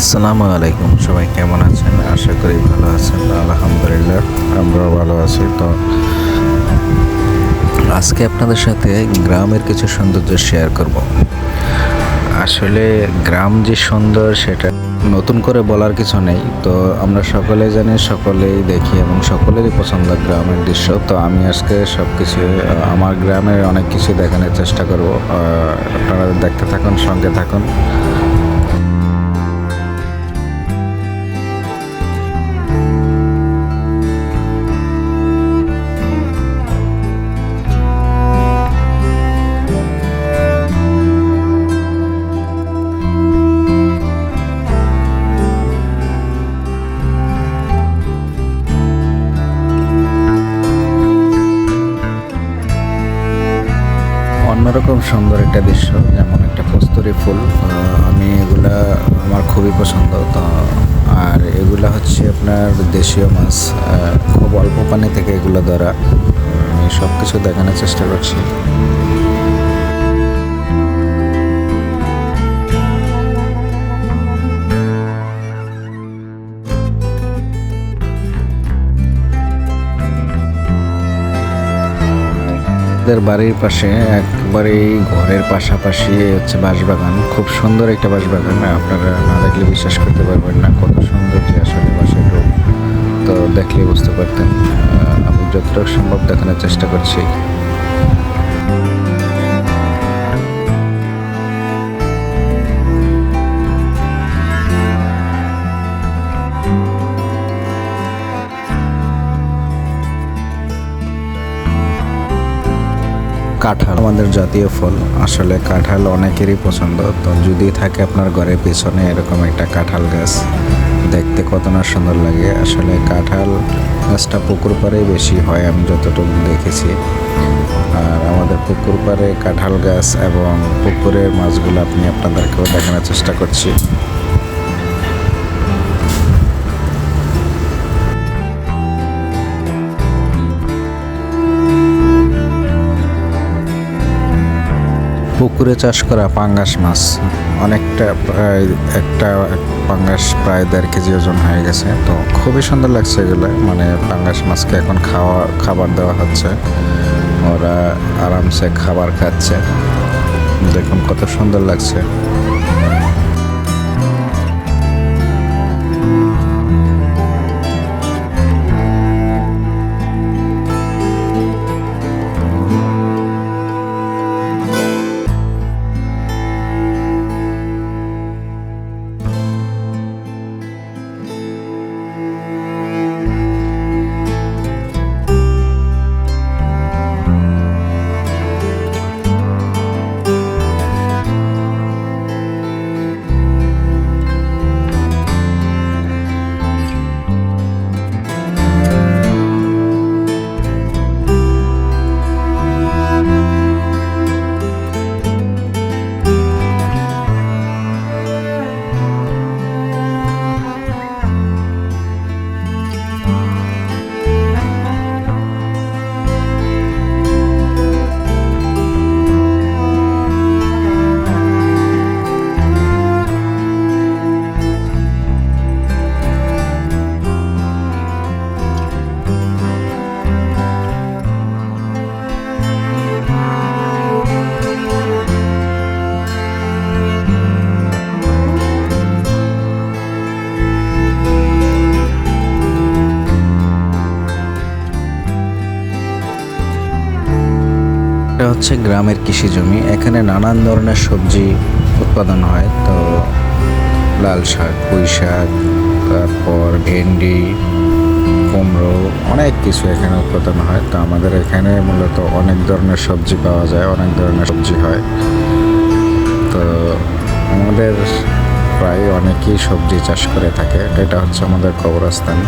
আসসালামু আলাইকুম, সবাই কেমন আছেন? আশা করি ভালো আছেন। আলহামদুলিল্লাহ আমরাও ভালো আছি। তো আজকে আপনাদের সাথে গ্রামের কিছু সৌন্দর্য শেয়ার করব। আসলে গ্রাম যে সুন্দর সেটা নতুন করে বলার কিছু নেই। তো আমরা সকলেই জানি, সকলেই দেখি এবং সকলেরই পছন্দ গ্রামের দৃশ্য। তো আমি আজকে সব কিছু আমার গ্রামের অনেক কিছু দেখানোর চেষ্টা করব। আপনারা দেখতে থাকুন, সঙ্গে থাকুন। অন্যরকম সুন্দর একটা দৃশ্য, যেমন একটা কস্তুরী ফুল। আমি এগুলা আমার খুবই পছন্দ। তো আর এগুলা হচ্ছে আপনার দেশীয় মাছ। খুব অল্প পানি থেকে এগুলো ধরা। আমি সব কিছু দেখানোর চেষ্টা করছি। আমাদের বাড়ির পাশে একবারেই ঘরের পাশাপাশি হচ্ছে বাঁশবাগান। খুব সুন্দর একটা বাঁশবাগান। আপনারা না দেখলে বিশ্বাস করতে পারবেন না কত সুন্দর যে আসলে বাঁশের রূপ। তো দেখলে বুঝতে পারতেন। আমি যতটুকু সম্ভব দেখানোর চেষ্টা করছি। কাঁঠাল আমাদের জাতীয় ফল। আসলে কাঁঠাল অনেকেরই পছন্দ। তো যদি থাকে আপনার ঘরের পেছনে এরকম একটা কাঁঠাল গাছ, দেখতে কত না সুন্দর লাগে। আসলে কাঁঠাল গাছটা পুকুর পাড়েই বেশি হয়, আমি যতটুকু দেখেছি। আর আমাদের পুকুর পাড়ে কাঁঠাল গাছ এবং পুকুরের মাছগুলো আপনি আপনাদেরকেও দেখানোর চেষ্টা করছি। পুকুরে চাষ করা পাঙ্গাস মাছ অনেকটা, প্রায় একটা পাঙ্গাস প্রায় 1.5 কেজি ওজন হয়ে গেছে। তো খুবই সুন্দর লাগছে এগুলো। মানে পাঙ্গাস মাছকে এখন খাবার দেওয়া হচ্ছে, ওরা আরামসে খাবার খাচ্ছে। দেখুন কত সুন্দর লাগছে। এটা হচ্ছে গ্রামের কৃষি জমি। এখানে নানান ধরনের সবজি উৎপাদন হয়। তো লাল শাক, পুঁই শাক, তারপর ভেন্ডি, কুমড়ো, অনেক কিছু এখানে উৎপাদন হয়। তো আমাদের এখানে মূলত অনেক ধরনের সবজি পাওয়া যায়, অনেক ধরনের সবজি হয়। তো আমাদের প্রায় অনেকেই সবজি চাষ করে থাকে। এটা হচ্ছে আমাদের কবরস্থান।